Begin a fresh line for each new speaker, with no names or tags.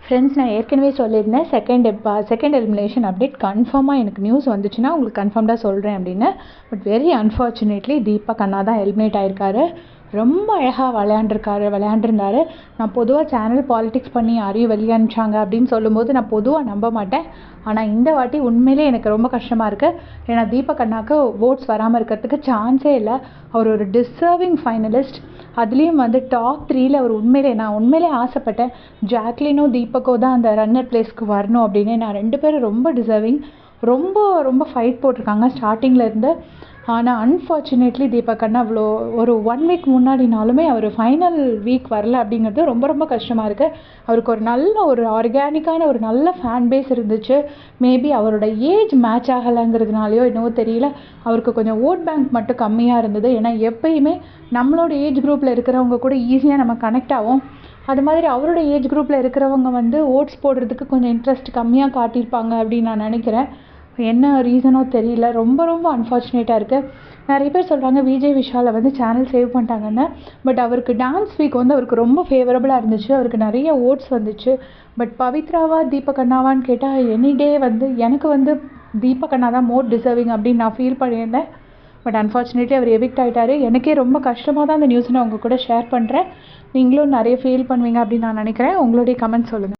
Friends, நான் ஏற்கனவே சொல்லியிருந்தேன் செகண்ட் எலிமினேஷன் அப்டேட் கன்ஃபார்மாக எனக்கு நியூஸ் வந்துச்சுன்னா உங்களுக்கு கன்ஃபார்ம்டாக சொல்கிறேன் அப்படின்னு. பட் வெரி அன்ஃபார்ச்சுனேட்லி தீபக் அண்ணா தான் எலிமினேட் ஆகிருக்காரு. ரொம்ப அழகாக விளையாண்டுருந்தாரு. நான் பொதுவாக சேனல் பாலிடிக்ஸ் பண்ணி யாரையும் வெளியே அனுப்பிச்சாங்க அப்படின்னு சொல்லும்போது நான் பொதுவாக நம்ப மாட்டேன். ஆனால் இந்த வாட்டி உண்மையிலே எனக்கு ரொம்ப கஷ்டமாக இருக்குது. ஏன்னா தீபக் அண்ணாவுக்கு ஓட்ஸ் வராமல் இருக்கிறதுக்கு சான்ஸே இல்லை. அவர் ஒரு டிசர்விங் ஃபைனலிஸ்ட். அதுலேயும் டாப் 3ல் அவர் நான் உண்மையிலே ஆசைப்பட்டேன் ஜாக்லினோ தீபக்கோ தான் அந்த ரன்னர் பிளேஸ்க்கு வரணும் அப்படின்னு. நான் 2 பேரும் ரொம்ப டிசர்விங், ரொம்ப ரொம்ப ஃபைட் போட்டிருக்காங்க ஸ்டார்டிங்கில் இருந்து. ஆனால் அன்ஃபார்ச்சுனேட்லி தீபக் அண்ணா அவ்வளோ ஒரு 1 வீக் முன்னாடினாலுமே அவர் ஃபைனல் வீக் வரல அப்படிங்கிறது ரொம்ப ரொம்ப கஷ்டமாக இருக்குது. அவருக்கு ஒரு ஆர்கானிக்கான ஒரு நல்ல ஃபேன் பேஸ் இருந்துச்சு. மேபி அவரோட ஏஜ் மேட்ச் ஆகலைங்கிறதுனாலையோ என்னவோ தெரியல, அவருக்கு கொஞ்சம் ஓட் பேங்க் மட்டும் கம்மியாக இருந்தது. ஏன்னா எப்பயுமே நம்மளோட ஏஜ் குரூப்பில் இருக்கிறவங்க கூட ஈஸியாக நம்ம கனெக்ட் ஆகும். அது மாதிரி அவரோட ஏஜ் குரூப்பில் இருக்கிறவங்க ஓட்ஸ் போடுறதுக்கு கொஞ்சம் இன்ட்ரெஸ்ட் கம்மியாக காட்டியிருப்பாங்க அப்படின்னு நான் நினைக்கிறேன். என்ன ரீசனோ தெரியல. ரொம்ப ரொம்ப அன்ஃபார்ச்சுனேட்டாக இருக்குது. நிறைய பேர் சொல்கிறாங்க விஜய் விஷாலை சேனல் சேவ் பண்ணிட்டாங்கன்னு. பட் அவருக்கு டான்ஸ் வீக் அவருக்கு ரொம்ப ஃபேவரபுளாக இருந்துச்சு. அவருக்கு நிறைய ஓட்ஸ் வந்துச்சு. பட் பவித்ராவா தீபக் அண்ணாவான்னு கேட்டால் எனி டே எனக்கு தீபக் அண்ணா தான் மோர் டிசர்விங் அப்படின்னு நான் ஃபீல் பண்ணியிருந்தேன். பட் அன்ஃபார்ச்சுனேட்லி அவர் எவிக்ட் ஆகிட்டார். எனக்கே ரொம்ப கஷ்டமாக தான் அந்த நியூஸ் நான் உங்கள் கூட ஷேர் பண்ணுறேன். நீங்களும் நிறைய ஃபீல் பண்ணுவீங்க அப்படின்னு நான் நினைக்கிறேன். உங்களுடைய கமெண்ட் சொல்லுங்கள்.